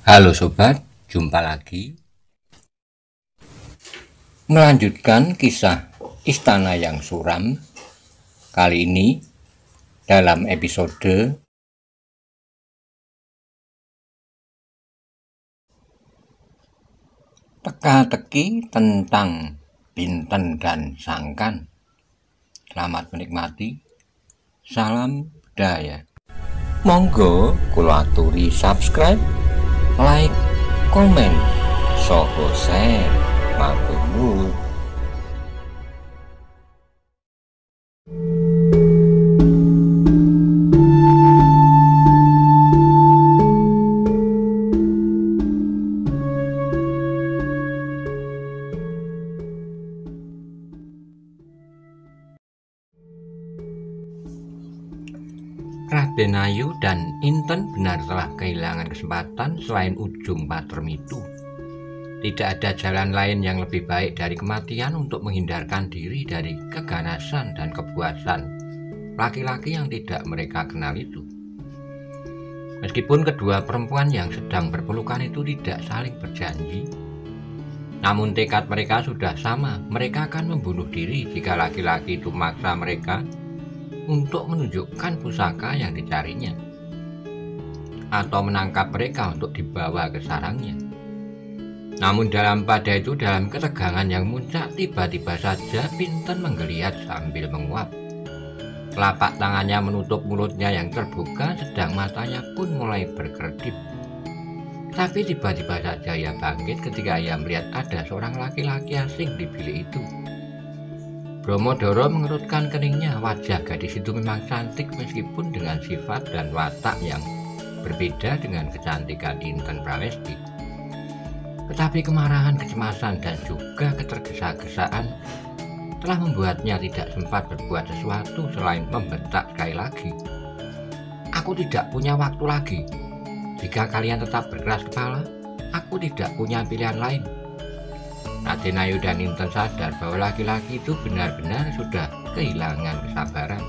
Halo sobat, jumpa lagi. Melanjutkan kisah Istana yang Suram. Kali ini dalam episode teka-teki tentang Pinten dan Sangkan. Selamat menikmati. Salam budaya. Monggo kula aturi subscribe, like, komen, saha share. Matur nuwun. Raden Ayu dan Inten benar telah kehilangan kesempatan selain ujung patrem itu. Tidak ada jalan lain yang lebih baik dari kematian untuk menghindarkan diri dari keganasan dan kepuasan laki-laki yang tidak mereka kenal itu. Meskipun kedua perempuan yang sedang berpelukan itu tidak saling berjanji, namun tekad mereka sudah sama. Mereka akan membunuh diri jika laki-laki itu memaksa mereka untuk menunjukkan pusaka yang dicarinya, atau menangkap mereka untuk dibawa ke sarangnya. Namun dalam ketegangan yang muncak, tiba-tiba saja Pinten menggeliat sambil menguap. Telapak tangannya menutup mulutnya yang terbuka, sedang matanya pun mulai berkedip. Tapi tiba-tiba saja ia bangkit ketika ia melihat ada seorang laki-laki asing di bilik itu. Bromodoro mengerutkan keningnya. Wajah gadis itu memang cantik meskipun dengan sifat dan watak yang berbeda dengan kecantikan Inten Prawesti. Tetapi kemarahan, kecemasan, dan juga ketergesa-gesaan telah membuatnya tidak sempat berbuat sesuatu selain membentak sekali lagi. Aku tidak punya waktu lagi. Jika kalian tetap berkeras kepala, aku tidak punya pilihan lain. Raden Ayu dan Inten sadar bahwa laki-laki itu benar-benar sudah kehilangan kesabaran.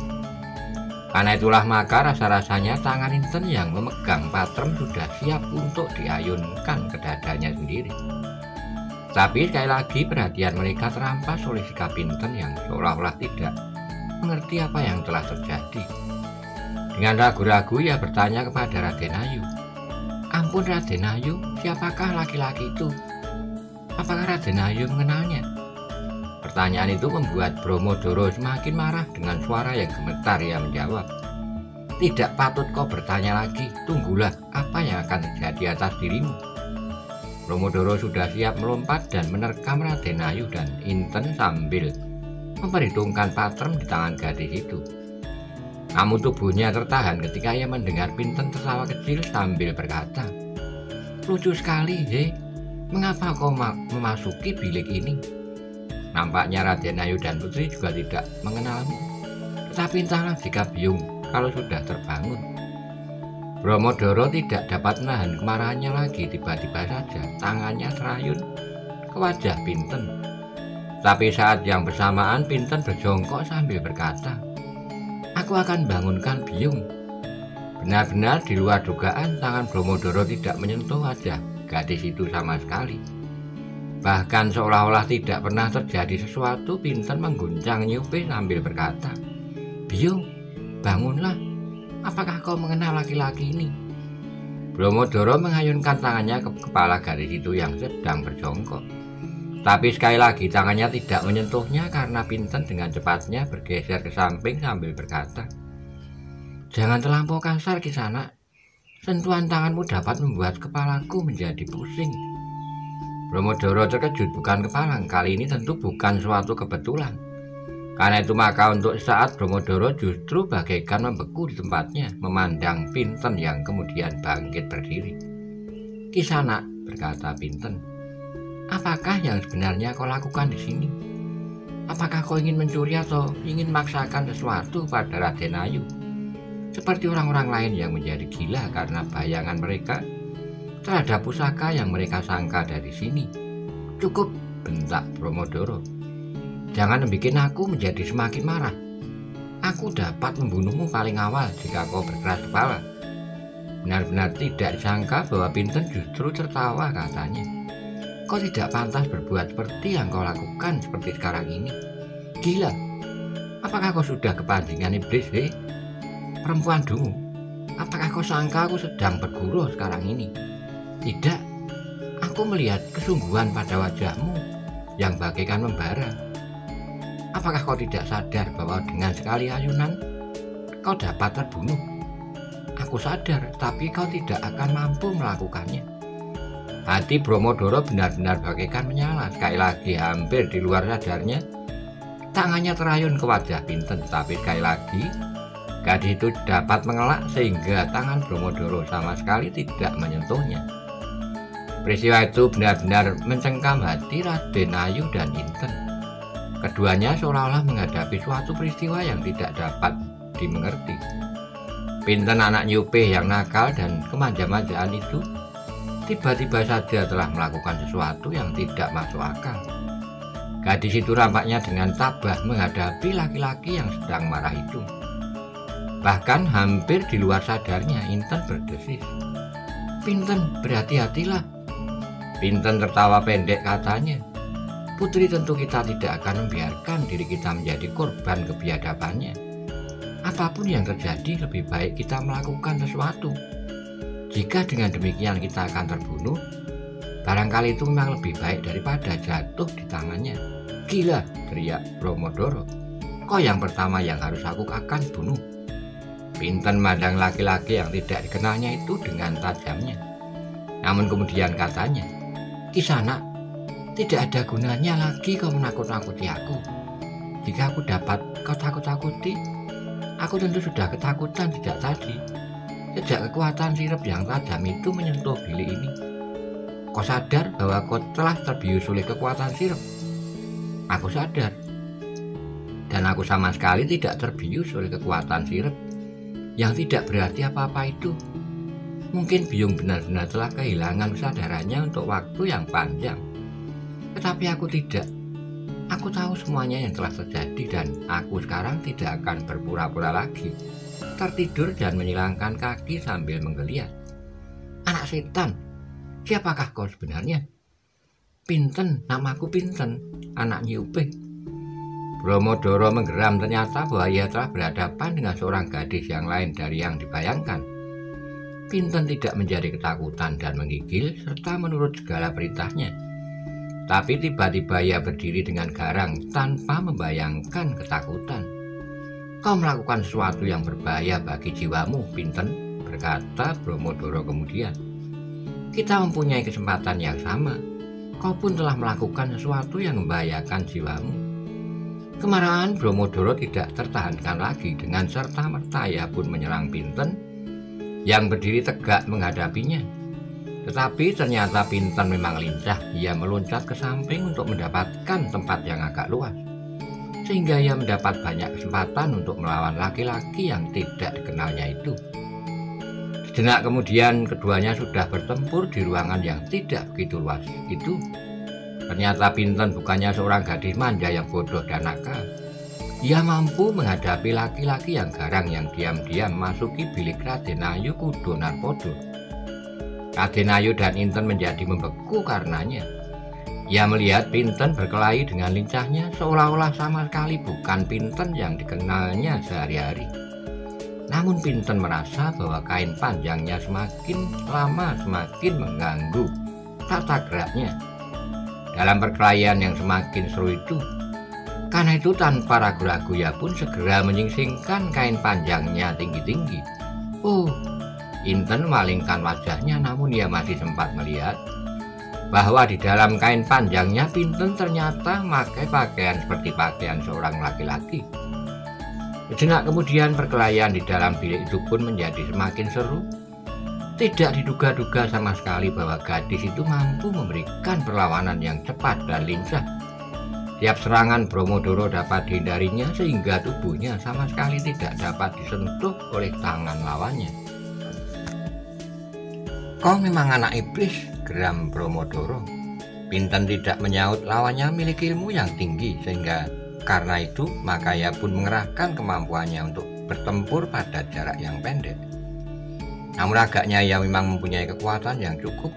Karena itulah maka rasa-rasanya tangan Inten yang memegang patrem sudah siap untuk diayunkan ke dadanya sendiri. Tapi sekali lagi perhatian mereka terampas oleh sikap Inten yang seolah-olah tidak mengerti apa yang telah terjadi. Dengan ragu-ragu ia bertanya kepada Raden Ayu, "Ampun Raden Ayu, siapakah laki-laki itu? Apakah Raden Ayu mengenalnya?" Pertanyaan itu membuat Bromodoro semakin marah. Dengan suara yang gemetar ia menjawab, "Tidak patut kau bertanya lagi. Tunggulah apa yang akan terjadi atas dirimu." Bromodoro sudah siap melompat dan menerkam Raden Ayu dan Inten sambil memperhitungkan patrem di tangan gadis itu. Namun tubuhnya tertahan ketika ia mendengar Pinten tertawa kecil sambil berkata, "Lucu sekali, He. Mengapa kau memasuki bilik ini? Nampaknya Raden Ayu dan Putri juga tidak mengenalmu. Tetapi entahlah jika biung kalau sudah terbangun." Bromodoro tidak dapat menahan kemarahannya lagi. Tiba-tiba saja tangannya serayun ke wajah Pinten. Tapi saat yang bersamaan Pinten berjongkok sambil berkata, "Aku akan bangunkan biung." Benar-benar di luar dugaan, tangan Bromodoro tidak menyentuh wajah gadis itu sama sekali. Bahkan seolah-olah tidak pernah terjadi sesuatu. Pinten mengguncang nyupe sambil berkata, "Biung, bangunlah. Apakah kau mengenal laki-laki ini?" Bromodoro mengayunkan tangannya ke kepala gadis itu yang sedang berjongkok. Tapi sekali lagi tangannya tidak menyentuhnya karena Pinten dengan cepatnya bergeser ke samping sambil berkata, "Jangan terlampau kasar, Kisanak. Sentuhan tanganmu dapat membuat kepalaku menjadi pusing." Bromodoro terkejut bukan kepalang. Kali ini tentu bukan suatu kebetulan. Karena itu maka untuk saat Bromodoro justru bagaikan membeku di tempatnya, memandang Pinten yang kemudian bangkit berdiri. "Kisanak," berkata Pinten, "apakah yang sebenarnya kau lakukan di sini? Apakah kau ingin mencuri atau ingin memaksakan sesuatu pada Raden Ayu? Seperti orang-orang lain yang menjadi gila karena bayangan mereka terhadap pusaka yang mereka sangka dari sini." "Cukup," bentak Bromodoro. "Jangan bikin aku menjadi semakin marah. Aku dapat membunuhmu paling awal jika kau berkeras kepala." Benar-benar tidak disangka bahwa Pinten justru tertawa, katanya. Kau tidak pantas berbuat seperti yang kau lakukan seperti sekarang ini. Gila, apakah kau sudah kepancingan iblis, perempuan dungu? Apakah kau sangka aku sedang berguru sekarang ini? Tidak, aku melihat kesungguhan pada wajahmu yang bagaikan membara. Apakah kau tidak sadar bahwa dengan sekali ayunan kau dapat terbunuh? Aku sadar, tapi kau tidak akan mampu melakukannya. Hati Bromodoro benar-benar bagaikan menyala. Sekali lagi, hampir di luar sadarnya, tangannya terayun ke wajah Pinten. Tapi sekali lagi, gadis itu dapat mengelak sehingga tangan Bromodoro sama sekali tidak menyentuhnya. Peristiwa itu benar-benar mencengkam hati Raden Ayu dan Inten. Keduanya seolah-olah menghadapi suatu peristiwa yang tidak dapat dimengerti. Pinten, anak Nyupih yang nakal dan kemanja-manjaan itu, tiba-tiba saja telah melakukan sesuatu yang tidak masuk akal. Gadis itu nampaknya dengan tabah menghadapi laki-laki yang sedang marah itu. Bahkan hampir di luar sadarnya, Inten berdesis, "Pinten, berhati-hatilah." Pinten tertawa pendek, katanya, "Putri, tentu kita tidak akan membiarkan diri kita menjadi korban kebiadabannya. Apapun yang terjadi, lebih baik kita melakukan sesuatu. Jika dengan demikian kita akan terbunuh, barangkali itu memang lebih baik daripada jatuh di tangannya." "Gila," teriak Bromodoro, "kau yang pertama yang harus aku akan bunuh." Pinten memandang laki-laki yang tidak dikenalnya itu dengan tajamnya. Namun kemudian katanya, "Kisanak, tidak ada gunanya lagi kau menakut-nakuti aku. Jika aku dapat kau takut-takuti, aku tentu sudah ketakutan sejak tadi. Sejak kekuatan sirep yang tajam itu menyentuh bilik ini. Kau sadar bahwa kau telah terbius oleh kekuatan sirep?" "Aku sadar. Dan aku sama sekali tidak terbius oleh kekuatan sirep. Yang tidak berarti apa-apa itu. Mungkin Biyung benar-benar telah kehilangan kesadarannya untuk waktu yang panjang. Tetapi aku tidak. Aku tahu semuanya yang telah terjadi dan aku sekarang tidak akan berpura-pura lagi, tertidur dan menyilangkan kaki sambil menggeliat. Anak setan, siapakah kau sebenarnya?" "Pinten, namaku Pinten, anak Nyupih." Bromodoro menggeram, ternyata bahwa ia telah berhadapan dengan seorang gadis yang lain dari yang dibayangkan. Pinten tidak menjadi ketakutan dan menggigil serta menurut segala perintahnya. Tapi tiba-tiba ia berdiri dengan garang tanpa membayangkan ketakutan. "Kau melakukan sesuatu yang berbahaya bagi jiwamu, Pinten," berkata Bromodoro kemudian. "Kita mempunyai kesempatan yang sama. Kau pun telah melakukan sesuatu yang membahayakan jiwamu." Kemarahan Bromodoro tidak tertahankan lagi. Dengan serta-merta ia pun menyerang Pinten yang berdiri tegak menghadapinya. Tetapi ternyata Pinten memang lincah. Ia meloncat ke samping untuk mendapatkan tempat yang agak luas, sehingga ia mendapat banyak kesempatan untuk melawan laki-laki yang tidak dikenalnya itu. Sejenak kemudian keduanya sudah bertempur di ruangan yang tidak begitu luas itu. Ternyata Pinten bukannya seorang gadis manja yang bodoh dan nakal. Ia mampu menghadapi laki-laki yang garang yang diam-diam masuki bilik Raden Ayu Kudo Narpodo. Raden Ayu dan Inten menjadi membeku karenanya. Ia melihat Pinten berkelahi dengan lincahnya seolah-olah sama sekali bukan Pinten yang dikenalnya sehari-hari. Namun Pinten merasa bahwa kain panjangnya semakin lama semakin mengganggu tata geraknya dalam perkelahian yang semakin seru itu. Karena itu tanpa ragu-ragu ia pun segera menyingsingkan kain panjangnya tinggi-tinggi. "Oh," Inten memalingkan wajahnya, namun ia masih sempat melihat bahwa di dalam kain panjangnya Pinten ternyata memakai pakaian seperti pakaian seorang laki-laki. Sejenak kemudian perkelahian di dalam bilik itu pun menjadi semakin seru. Tidak diduga-duga sama sekali bahwa gadis itu mampu memberikan perlawanan yang cepat dan lincah. Tiap serangan Bromodoro dapat dihindarinya sehingga tubuhnya sama sekali tidak dapat disentuh oleh tangan lawannya. "Kau memang anak iblis," geram Bromodoro. Pinten tidak menyaut, lawannya memiliki ilmu yang tinggi sehingga karena itu maka ia pun mengerahkan kemampuannya untuk bertempur pada jarak yang pendek. Namun agaknya ia memang mempunyai kekuatan yang cukup.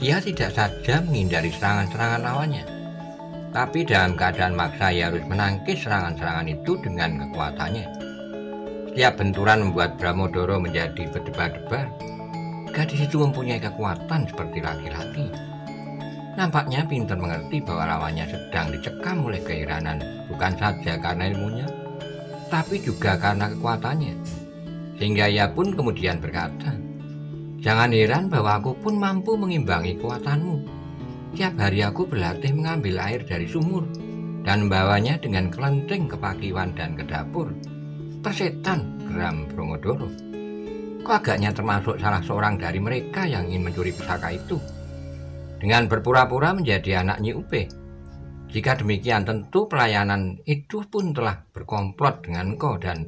Ia tidak saja menghindari serangan-serangan lawannya, tapi dalam keadaan maksa ia harus menangkis serangan-serangan itu dengan kekuatannya. Setiap benturan membuat Bramodoro menjadi berdebar-debar. Gadis itu mempunyai kekuatan seperti laki-laki. Nampaknya pintar mengerti bahwa lawannya sedang dicekam oleh keheranan, bukan saja karena ilmunya, tapi juga karena kekuatannya. Sehingga ia pun kemudian berkata, "Jangan heran bahwa aku pun mampu mengimbangi kekuatanmu. Tiap hari aku berlatih mengambil air dari sumur dan membawanya dengan kelenteng ke pakiwan dan ke dapur." "Persetan," geram Bramodoro. "Kau agaknya termasuk salah seorang dari mereka yang ingin mencuri pusaka itu dengan berpura-pura menjadi anak Nyi Upe. Jika demikian, tentu pelayanan itu pun telah berkomplot dengan kau dan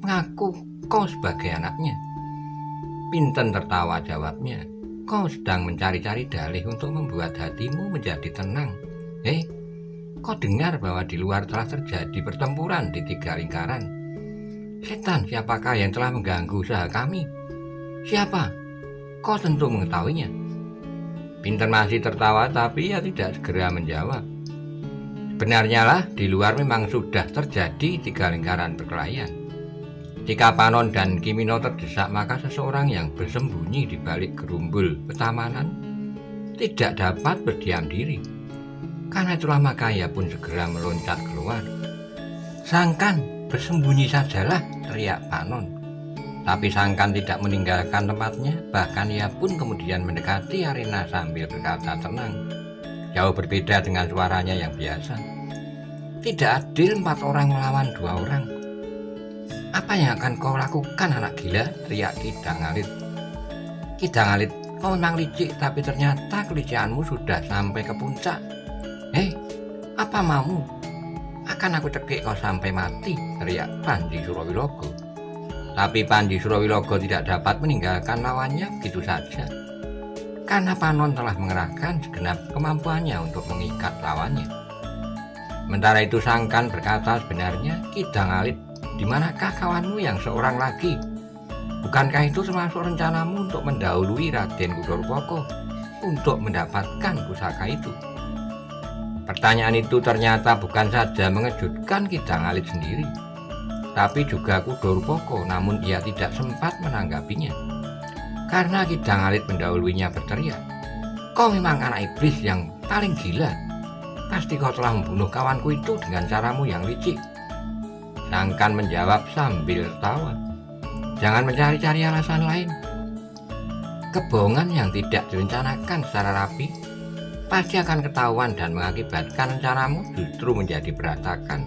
mengaku kau sebagai anaknya." Pinten tertawa jawabnya, "Kau sedang mencari-cari dalih untuk membuat hatimu menjadi tenang. Kau dengar bahwa di luar telah terjadi pertempuran di 3 lingkaran. Setan, siapakah yang telah mengganggu usaha kami? Siapa? Kau tentu mengetahuinya." Pinten masih tertawa, tapi ia tidak segera menjawab. Benarnya lah, di luar memang sudah terjadi 3 lingkaran perkelahian. Jika Panon dan Kimino terdesak, maka seseorang yang bersembunyi di balik gerumbul petamanan tidak dapat berdiam diri. Karena itulah maka ia pun segera meloncat keluar. "Sangkan, bersembunyi sajalah," teriak Panon. Tapi Sangkan tidak meninggalkan tempatnya, bahkan ia pun kemudian mendekati arena sambil berkata tenang, jauh berbeda dengan suaranya yang biasa. "Tidak adil 4 orang melawan 2 orang. Apa yang akan kau lakukan, anak gila?" teriak Kidang Alit. "Kidang Alit, kau memang licik, tapi ternyata kelicikanmu sudah sampai ke puncak. Apa maumu? Akan aku cekik kau sampai mati," teriak Panji Surawilogo. Tapi Panji Surawilogo tidak dapat meninggalkan lawannya begitu saja, karena Panon telah mengerahkan segenap kemampuannya untuk mengikat lawannya. Sementara itu Sangkan berkata, "Sebenarnya Kidang Alit, di manakah kawanmu yang seorang lagi? Bukankah itu termasuk rencanamu untuk mendahului Raden Kudorpoko untuk mendapatkan pusaka itu?" Pertanyaan itu ternyata bukan saja mengejutkan Kidang Alit sendiri, tapi juga Kudorpoko, namun ia tidak sempat menanggapinya. Karena Kidang Alit mendahuluinya berteriak, "Kau memang anak iblis yang paling gila. Pasti kau telah membunuh kawanku itu dengan caramu yang licik." Sangkan menjawab sambil tertawa, "Jangan mencari-cari alasan lain. Kebohongan yang tidak direncanakan secara rapi pasti akan ketahuan dan mengakibatkan rencanamu justru menjadi berantakan."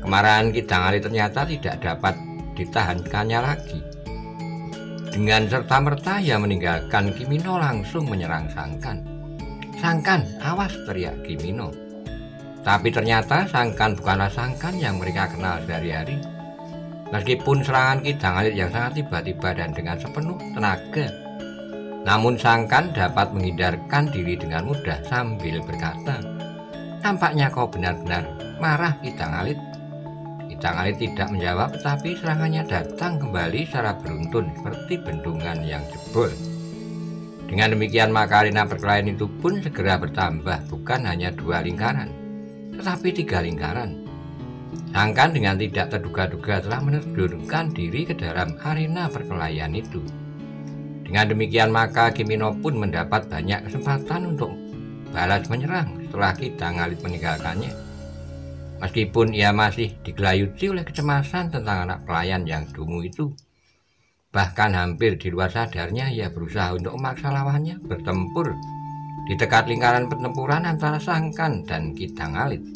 Kemarahan Kidang Alit ternyata tidak dapat ditahankannya lagi. Dengan serta-merta ia meninggalkan Kimino langsung menyerang Sangkan. "Sangkan, awas!" teriak Kimino. Tapi ternyata Sangkan bukanlah Sangkan yang mereka kenal sehari-hari. Meskipun serangan Kidang Alit yang sangat tiba-tiba dan dengan sepenuh tenaga, namun Sangkan dapat menghindarkan diri dengan mudah sambil berkata, "Nampaknya kau benar-benar marah, Kidang Alit." Kidang Alit tidak menjawab, tetapi serangannya datang kembali secara beruntun seperti bendungan yang jebol. Dengan demikian maka arena perkelahian itu pun segera bertambah, bukan hanya 2 lingkaran, tetapi 3 lingkaran. Sangkan dengan tidak terduga-duga telah menerjunkan diri ke dalam arena perkelahian itu. Dengan demikian maka Kimino pun mendapat banyak kesempatan untuk balas menyerang setelah Kidang Alit meninggalkannya. Meskipun ia masih digelayuti oleh kecemasan tentang anak pelayan yang dungu itu, bahkan hampir di luar sadarnya ia berusaha untuk memaksa lawannya bertempur di dekat lingkaran pertempuran antara Sangkan dan Kidang Alit.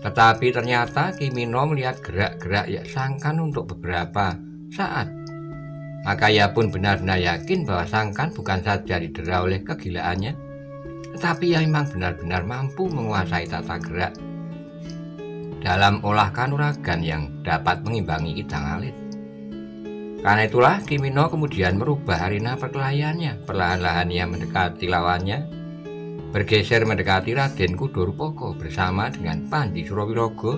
Tetapi ternyata Kimino melihat gerak-gerak Sangkan untuk beberapa saat. Maka ia pun benar-benar yakin bahwa Sangkan bukan saja didera oleh kegilaannya, tetapi ia memang benar-benar mampu menguasai tata gerak dalam olah kanuragan yang dapat mengimbangi Kidang Alit. Karena itulah Kimino kemudian merubah arena perkelahiannya. Perlahan-lahan ia mendekati lawannya, bergeser mendekati Raden Kudorpoko bersama dengan Panji Surawilogo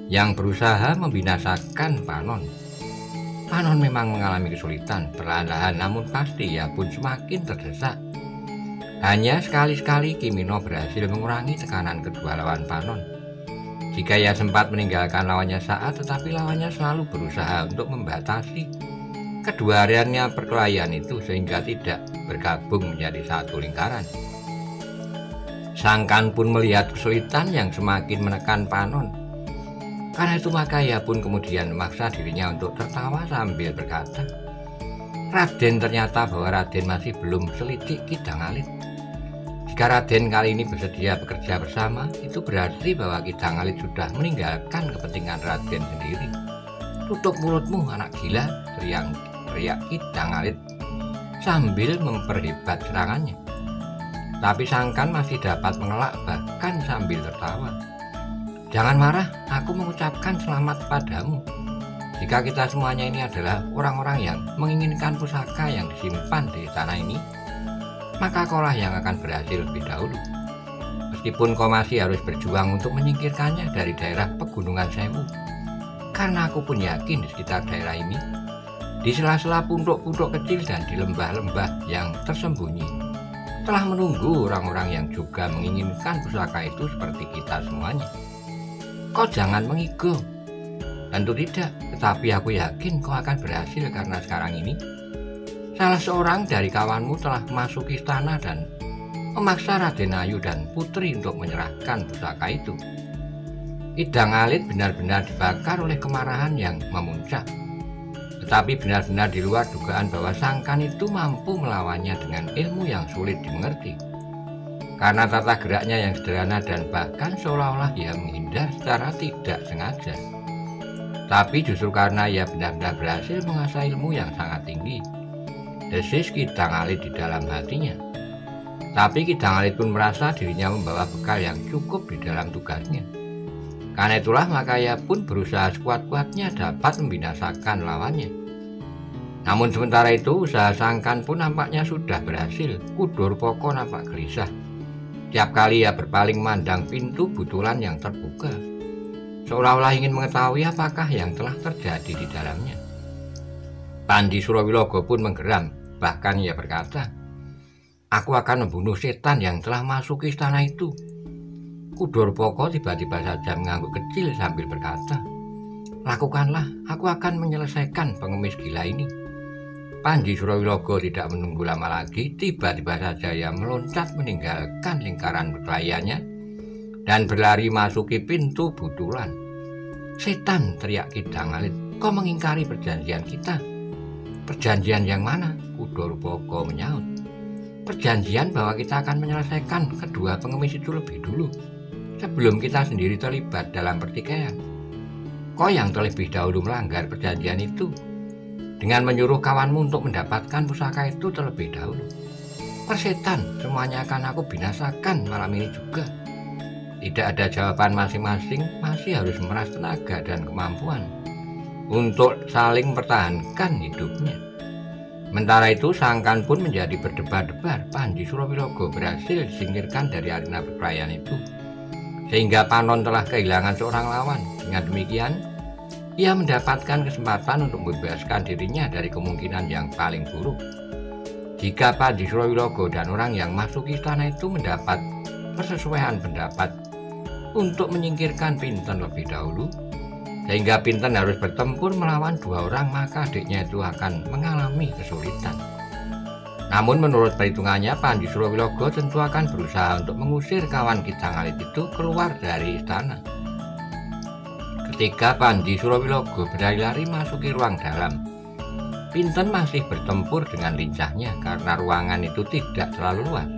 yang berusaha membinasakan Panon. Panon memang mengalami kesulitan, perlahan-lahan namun pasti ia pun semakin terdesak. Hanya sekali-sekali Kimino berhasil mengurangi tekanan kedua lawan Panon. Jika ia sempat meninggalkan lawannya saat, tetapi lawannya selalu berusaha untuk membatasi kedua areanya perkelahian itu sehingga tidak bergabung menjadi satu lingkaran. Sangkan pun melihat kesulitan yang semakin menekan Panon. Karena itu maka ia pun kemudian memaksa dirinya untuk tertawa sambil berkata, "Raden, ternyata bahwa Raden masih belum selidik Kidang Alit. Jika Raden kali ini bersedia bekerja bersama, itu berarti bahwa Kidang Alit sudah meninggalkan kepentingan Raden sendiri." "Tutup mulutmu, anak gila!" teriak Kidang Alit sambil memperhebat serangannya. Tapi Sangkan masih dapat mengelak bahkan sambil tertawa. "Jangan marah, aku mengucapkan selamat padamu. Jika kita semuanya ini adalah orang-orang yang menginginkan pusaka yang disimpan di istana ini, maka kaulah yang akan berhasil lebih dahulu. Meskipun kau masih harus berjuang untuk menyingkirkannya dari daerah Pegunungan Sewu. Karena aku pun yakin di sekitar daerah ini, di sela-sela punduk-punduk kecil dan di lembah-lembah yang tersembunyi, telah menunggu orang-orang yang juga menginginkan pusaka itu seperti kita semuanya. Kau jangan mengigo." "Tentu tidak, tetapi aku yakin kau akan berhasil karena sekarang ini salah seorang dari kawanmu telah masuk istana dan memaksa Raden Ayu dan Putri untuk menyerahkan pusaka itu." Kidang Alit benar-benar dibakar oleh kemarahan yang memuncak. Tetapi benar-benar di luar dugaan bahwa Sangkan itu mampu melawannya dengan ilmu yang sulit dimengerti. Karena tata geraknya yang sederhana dan bahkan seolah-olah ia menghindar secara tidak sengaja. Tapi justru karena ia benar-benar berhasil mengasah ilmu yang sangat tinggi, desis Kidang Alit di dalam hatinya. Tapi Kidang Alit pun merasa dirinya membawa bekal yang cukup di dalam tugasnya. Karena itulah maka ia pun berusaha sekuat-kuatnya dapat membinasakan lawannya. Namun sementara itu usaha Sangkan pun nampaknya sudah berhasil. Kudur Poko nampak gelisah. Tiap kali ia berpaling memandang pintu butulan yang terbuka, seolah-olah ingin mengetahui apakah yang telah terjadi di dalamnya. Pandhi Surawilogo pun menggeram, bahkan ia berkata, "Aku akan membunuh setan yang telah masuk ke istana itu." Kudur Poko tiba-tiba saja mengangguk kecil sambil berkata, "Lakukanlah, aku akan menyelesaikan pengemis gila ini." Pandhi Surawilogo tidak menunggu lama lagi, tiba-tiba saja ia meloncat meninggalkan lingkaran perkelahiannya dan berlari masuki pintu butulan. "Setan!" teriak Kidang Alit, "kau mengingkari perjanjian kita." "Perjanjian yang mana?" Kudur Poko menyaut. "Perjanjian bahwa kita akan menyelesaikan kedua pengemis itu lebih dulu, sebelum kita sendiri terlibat dalam pertikaian. Kau yang terlebih dahulu melanggar perjanjian itu dengan menyuruh kawanmu untuk mendapatkan pusaka itu terlebih dahulu. Persetan, semuanya akan aku binasakan malam ini juga." Tidak ada jawaban masing-masing, masih harus memeras tenaga dan kemampuan untuk saling mempertahankan hidupnya. Sementara itu Sangkan pun menjadi berdebar-debar. Pandhi Surawilogo berhasil disingkirkan dari arena perkelahian itu, sehingga Panon telah kehilangan seorang lawan. Dengan demikian, ia mendapatkan kesempatan untuk membebaskan dirinya dari kemungkinan yang paling buruk. Jika Pandhi Surawilogo dan orang yang masuk istana itu mendapat persesuaian pendapat untuk menyingkirkan Pinten lebih dahulu, sehingga Pinten harus bertempur melawan dua orang, maka adiknya itu akan mengalami kesulitan. Namun menurut perhitungannya, Pandhi Surawilogo tentu akan berusaha untuk mengusir kawan Kidang Alit itu keluar dari istana. Ketika Pandhi Surawilogo berlari-lari masuki ruang dalam, Pinten masih bertempur dengan lincahnya karena ruangan itu tidak terlalu luas.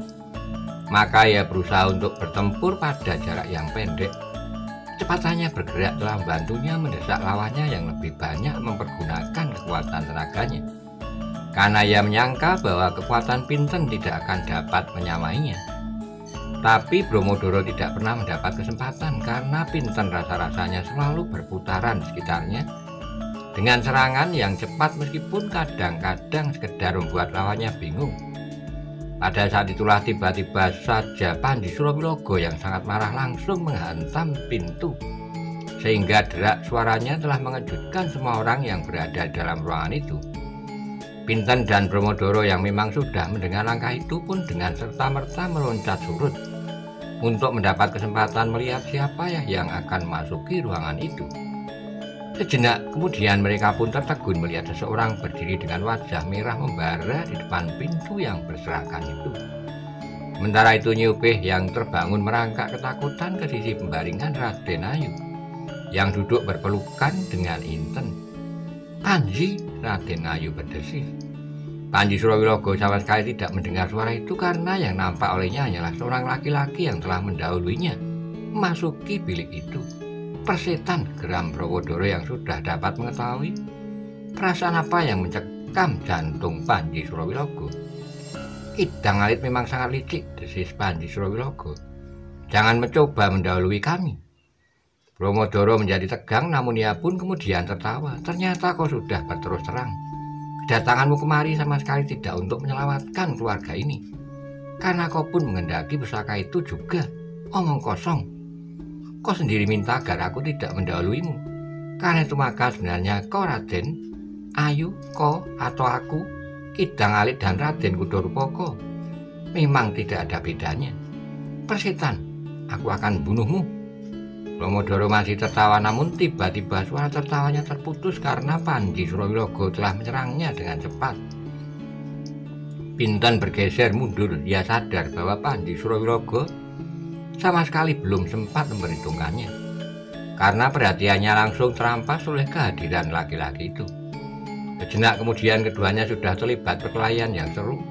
Maka ia berusaha untuk bertempur pada jarak yang pendek. Kecepatannya bergerak telah membantunya mendesak lawannya yang lebih banyak mempergunakan kekuatan tenaganya. Karena ia menyangka bahwa kekuatan Pinten tidak akan dapat menyamainya. Tapi Bromodoro tidak pernah mendapat kesempatan karena Pinten rasa-rasanya selalu berputaran di sekitarnya dengan serangan yang cepat meskipun kadang-kadang sekedar membuat lawannya bingung. Pada saat itulah tiba-tiba saja Pandhi Surawilogo yang sangat marah langsung menghantam pintu sehingga derak suaranya telah mengejutkan semua orang yang berada dalam ruangan itu. Pinten dan Bromodoro yang memang sudah mendengar langkah itu pun dengan serta-merta meloncat surut untuk mendapat kesempatan melihat siapa yang akan masuki ruangan itu. Sejenak kemudian mereka pun tertegun melihat seseorang berdiri dengan wajah merah membara di depan pintu yang berserakan itu. Sementara itu Nyi Upih yang terbangun merangkak ketakutan ke sisi pembaringan Raden Ayu yang duduk berpelukan dengan Inten. "Panji," Raden Ayu berdesis. Panji Surawilogo sama sekali tidak mendengar suara itu karena yang nampak olehnya hanyalah seorang laki-laki yang telah mendahulunya memasuki bilik itu. "Persetan," geram Bromodoro yang sudah dapat mengetahui perasaan apa yang mencekam jantung Panji Surawilogo. "Kidang Alit memang sangat licik," desis Panji Surawilogo. "Jangan mencoba mendahului kami." Bromodoro menjadi tegang, namun ia pun kemudian tertawa. "Ternyata kau sudah berterus terang. Kedatanganmu kemari sama sekali tidak untuk menyelamatkan keluarga ini, karena kau pun menghendaki pusaka itu juga. Omong kosong. Kau sendiri minta agar aku tidak mendahuluimu. Karena itu maka sebenarnya kau Raden Ayu, kau atau aku, Kidang Alit dan Raden Kudorupoko, memang tidak ada bedanya. Persetan, aku akan bunuhmu." Bromodoro masih tertawa, namun tiba-tiba suara tertawanya terputus karena Panji Surawilogo telah menyerangnya dengan cepat. Pinten bergeser mundur. Ia sadar bahwa Panji Surawilogo sama sekali belum sempat memperhitungkannya, karena perhatiannya langsung terampas oleh kehadiran laki-laki itu. Sejenak kemudian keduanya sudah terlibat perkelahian yang seru.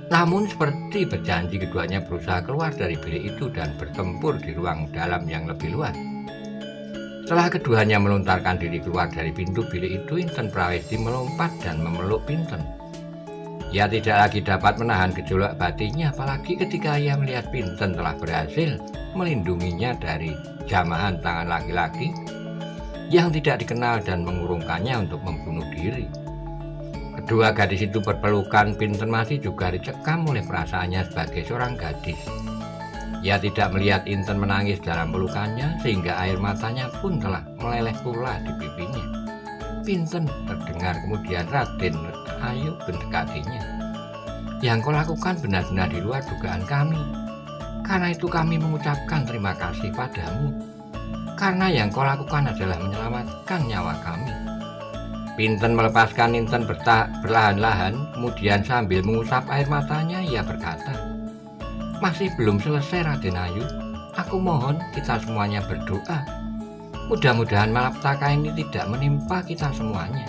Namun seperti berjanji keduanya berusaha keluar dari bilik itu dan bertempur di ruang dalam yang lebih luas. Setelah keduanya melontarkan diri keluar dari pintu bilik itu, Inten Prawesti melompat dan memeluk Pinten. Ia tidak lagi dapat menahan gejolak batinnya, apalagi ketika ia melihat Pinten telah berhasil melindunginya dari jamahan tangan laki-laki yang tidak dikenal dan mengurungkannya untuk membunuh diri. Kedua gadis itu berpelukan. Pinten masih juga dicekam oleh perasaannya sebagai seorang gadis. Ia tidak melihat Inten menangis dalam pelukannya, sehingga air matanya pun telah meleleh pula di pipinya. Pinten, terdengar kemudian Raden Ayu mendekatinya. "Yang kau lakukan benar-benar di luar dugaan kami. Karena itu kami mengucapkan terima kasih padamu. Karena yang kau lakukan adalah menyelamatkan nyawa kami." Pinten melepaskan Inten perlahan-lahan, kemudian sambil mengusap air matanya ia berkata, "Masih belum selesai Raden Ayu. Aku mohon kita semuanya berdoa. Mudah-mudahan malapetaka ini tidak menimpa kita semuanya."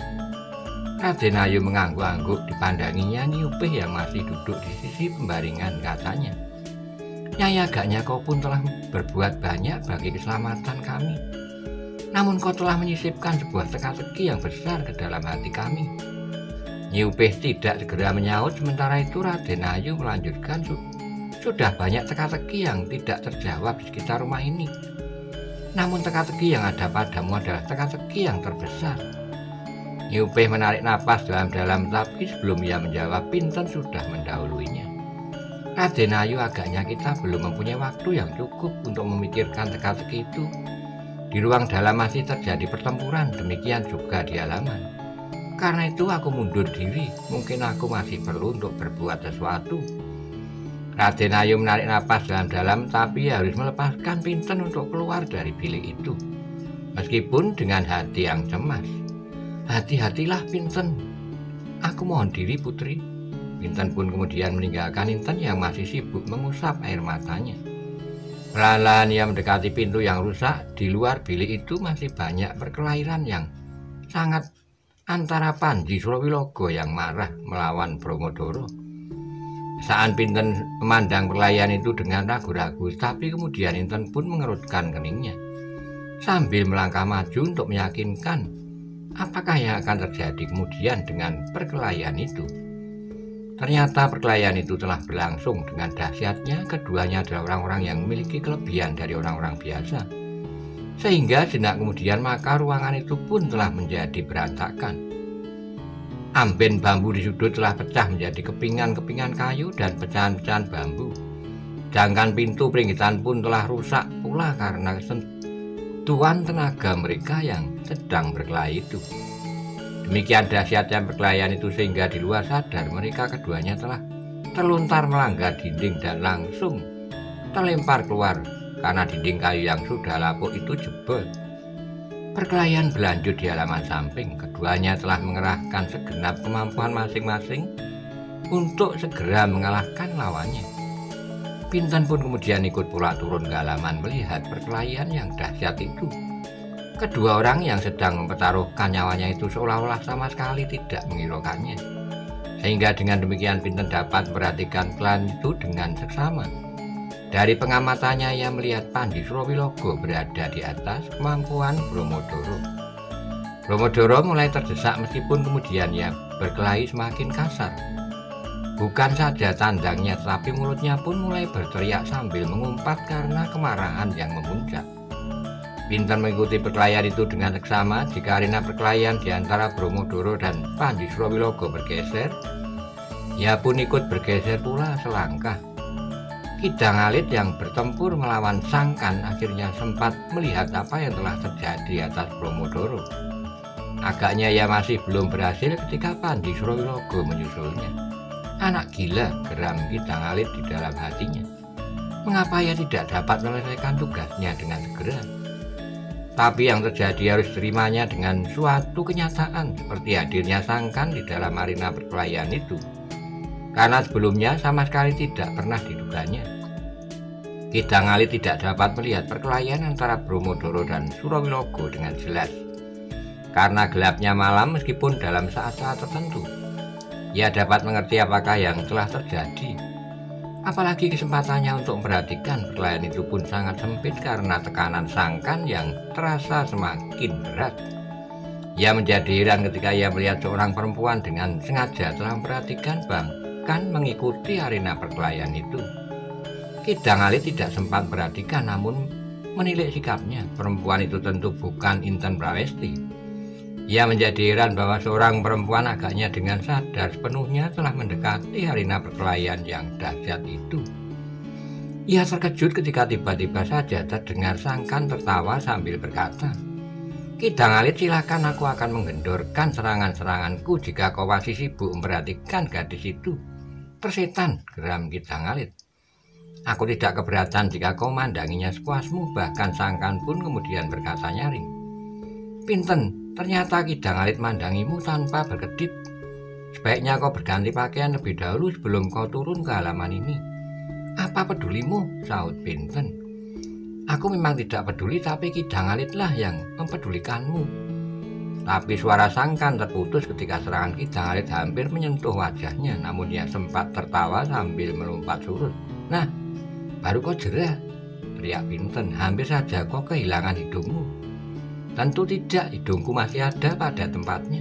Raden Ayu mengangguk-angguk. Dipandanginya Nyi Upih yang masih duduk di sisi pembaringan, katanya, "Nyai, agaknya kau pun telah berbuat banyak bagi keselamatan kami. Namun kau telah menyisipkan sebuah teka-teki yang besar ke dalam hati kami." Nyi Upih tidak segera menyaut. Sementara itu Raden Ayu melanjutkan, "Sudah banyak teka-teki yang tidak terjawab di sekitar rumah ini. Namun teka-teki yang ada padamu adalah teka-teki yang terbesar." Nyi Upih menarik napas dalam-dalam, tapi sebelum ia menjawab, Pinten sudah mendahuluinya. "Raden Ayu, agaknya kita belum mempunyai waktu yang cukup untuk memikirkan teka-teki itu. Di ruang dalam masih terjadi pertempuran, demikian juga di halaman. Karena itu aku mundur diri. Mungkin aku masih perlu untuk berbuat sesuatu." Raden Ayu menarik napas dalam-dalam, tapi harus melepaskan Pinten untuk keluar dari bilik itu, meskipun dengan hati yang cemas. "Hati-hatilah Pinten. Aku mohon diri Putri." Pinten pun kemudian meninggalkan Inten yang masih sibuk mengusap air matanya. Perlahan ia mendekati pintu yang rusak. Di luar bilik itu masih banyak perkelahian yang sangat antara Panji Surawilogo yang marah melawan Bromodoro. Saat Pinten memandang perkelahian itu dengan ragu-ragu, tapi kemudian Inten pun mengerutkan keningnya sambil melangkah maju untuk meyakinkan apakah yang akan terjadi kemudian dengan perkelahian itu. Ternyata perkelahian itu telah berlangsung dengan dahsyatnya. Keduanya adalah orang-orang yang memiliki kelebihan dari orang-orang biasa, sehingga sejenak kemudian maka ruangan itu pun telah menjadi berantakan. Amben bambu di sudut telah pecah menjadi kepingan-kepingan kayu dan pecahan-pecahan bambu. Sedangkan pintu peringgitan pun telah rusak pula karena tuan tenaga mereka yang sedang berkelahi itu. Demikian dahsyatnya perkelahian itu sehingga di luar sadar mereka keduanya telah terluntar melanggar dinding dan langsung terlempar keluar karena dinding kayu yang sudah lapuk itu jebol. Perkelahian berlanjut di halaman samping. Keduanya telah mengerahkan segenap kemampuan masing-masing untuk segera mengalahkan lawannya. Pinten pun kemudian ikut pula turun ke halaman melihat perkelahian yang dahsyat itu. Kedua orang yang sedang mempertaruhkan nyawanya itu seolah-olah sama sekali tidak menghiraukannya. Sehingga dengan demikian Pinten dapat memperhatikan klan itu dengan seksama. Dari pengamatannya ia melihat Pandhi Surawilogo berada di atas kemampuan Bromodoro. Bromodoro mulai terdesak meskipun kemudian ia berkelahi semakin kasar. Bukan saja tandangnya tetapi mulutnya pun mulai berteriak sambil mengumpat karena kemarahan yang memuncak. Pinten mengikuti perkelahian itu dengan seksama. Jika arena perkelahian di antara Bromodoro dan Pandhi Surawilogo bergeser, ia pun ikut bergeser pula selangkah. Kidang Alit yang bertempur melawan Sangkan akhirnya sempat melihat apa yang telah terjadi di atas Bromodoro. Agaknya ia masih belum berhasil ketika Pandhi Surawilogo menyusulnya. Anak gila, geram Kidang Alit di dalam hatinya. Mengapa ia tidak dapat menyelesaikan tugasnya dengan segera? Tapi yang terjadi harus terimanya dengan suatu kenyataan seperti hadirnya Sangkan di dalam arena perkelahian itu. Karena sebelumnya sama sekali tidak pernah diduganya. Kidang Alit tidak dapat melihat perkelahian antara Bromodoro dan Surawilogo dengan jelas. Karena gelapnya malam meskipun dalam saat-saat tertentu, ia dapat mengerti apakah yang telah terjadi. Apalagi kesempatannya untuk memperhatikan perkelahian itu pun sangat sempit karena tekanan Sangkan yang terasa semakin berat. Ia menjadi heran ketika ia melihat seorang perempuan dengan sengaja telah memperhatikan bahkan mengikuti arena perkelahian itu. Kidang Alit tidak sempat perhatikan namun menilik sikapnya. Perempuan itu tentu bukan Inten Prawesti. Ia menjadi heran bahwa seorang perempuan agaknya dengan sadar sepenuhnya telah mendekati arena perkelahian yang dahsyat itu. Ia terkejut ketika tiba-tiba saja terdengar Sangkan tertawa sambil berkata, "Kidang Alit, silakan, aku akan menggendorkan serangan-seranganku jika kau masih sibuk memperhatikan gadis itu." "Persetan," geram Kidang Alit. "Aku tidak keberatan jika kau mandanginya sepuasmu." Bahkan Sangkan pun kemudian berkata nyaring, "Pinten, ternyata Kidang Alit mandangimu tanpa berkedip. Sebaiknya kau berganti pakaian lebih dahulu sebelum kau turun ke halaman ini." "Apa pedulimu?" sahut Pinten. "Aku memang tidak peduli, tapi Kidang Alit lah yang mempedulikanmu." Tapi suara Sangkan terputus ketika serangan Kidang Alit hampir menyentuh wajahnya, namun ia sempat tertawa sambil melompat surut. "Nah, baru kau jerah," teriak Pinten. "Hampir saja kau kehilangan hidungmu." "Tentu tidak, hidungku masih ada pada tempatnya."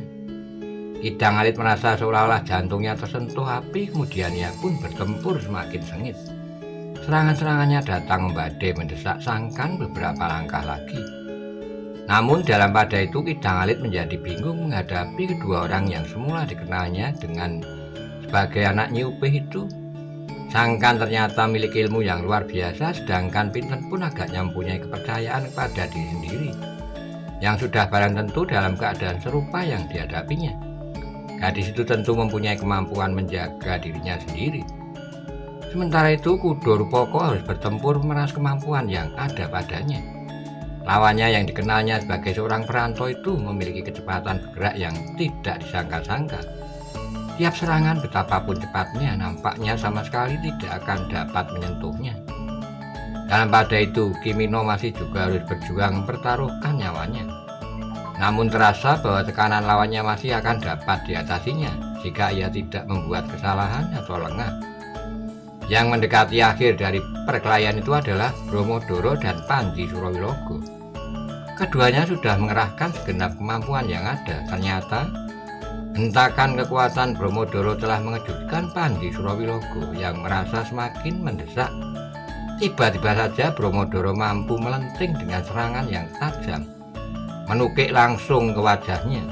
Kidang Alit merasa seolah-olah jantungnya tersentuh api, kemudian ia pun bertempur semakin sengit. Serangan-serangannya datang membadai mendesak Sangkan beberapa langkah lagi. Namun dalam pada itu Kidang Alit menjadi bingung menghadapi kedua orang yang semula dikenalnya dengan sebagai anak Nyi itu. Sangkan ternyata memiliki ilmu yang luar biasa, sedangkan Pinten pun agaknya mempunyai kepercayaan kepada diri sendiri, yang sudah barang tentu dalam keadaan serupa yang dihadapinya. Gadis itu tentu mempunyai kemampuan menjaga dirinya sendiri. Sementara itu Kudo Rupoko harus bertempur memeras kemampuan yang ada padanya. Lawannya yang dikenalnya sebagai seorang perantau itu memiliki kecepatan bergerak yang tidak disangka-sangka. Tiap serangan betapapun cepatnya nampaknya sama sekali tidak akan dapat menyentuhnya. Dalam pada itu Kimino masih juga harus berjuang mempertaruhkan nyawanya. Namun terasa bahwa tekanan lawannya masih akan dapat diatasinya jika ia tidak membuat kesalahan atau lengah. Yang mendekati akhir dari perkelahian itu adalah Bromodoro dan Pandhi Surawilogo. Keduanya sudah mengerahkan segenap kemampuan yang ada. Ternyata hentakan kekuatan Bromodoro telah mengejutkan Pandhi Surawilogo yang merasa semakin mendesak. Tiba-tiba saja Bromodoro mampu melenting dengan serangan yang tajam, menukik langsung ke wajahnya.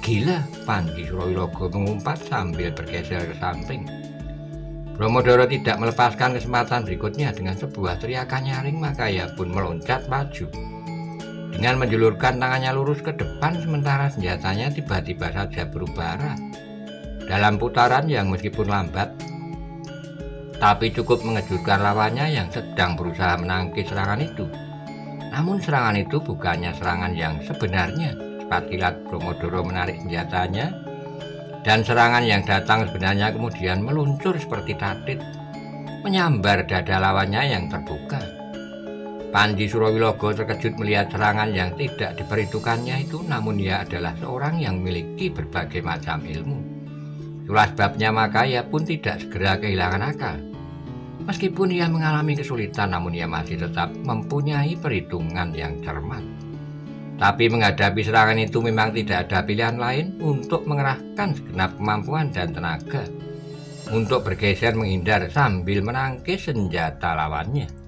"Gila!" Pandhi Surawilogo mengumpat sambil bergeser ke samping. Bromodoro tidak melepaskan kesempatan berikutnya. Dengan sebuah teriakan nyaring maka ia pun meloncat maju. dengan menjulurkan tangannya lurus ke depan sementara senjatanya tiba-tiba saja berubah arah. Dalam putaran yang meskipun lambat, tapi cukup mengejutkan lawannya yang sedang berusaha menangkis serangan itu. Namun serangan itu bukannya serangan yang sebenarnya. Cepat kilat Bromodoro menarik senjatanya, dan serangan yang datang sebenarnya kemudian meluncur seperti tatit, menyambar dada lawannya yang terbuka. Panji Surawilogo terkejut melihat serangan yang tidak diperhitungkannya itu, namun ia adalah seorang yang memiliki berbagai macam ilmu. Itulah sebabnya maka ia pun tidak segera kehilangan akal. Meskipun ia mengalami kesulitan, namun ia masih tetap mempunyai perhitungan yang cermat. Tapi menghadapi serangan itu memang tidak ada pilihan lain untuk mengerahkan segenap kemampuan dan tenaga untuk bergeser menghindar sambil menangkis senjata lawannya.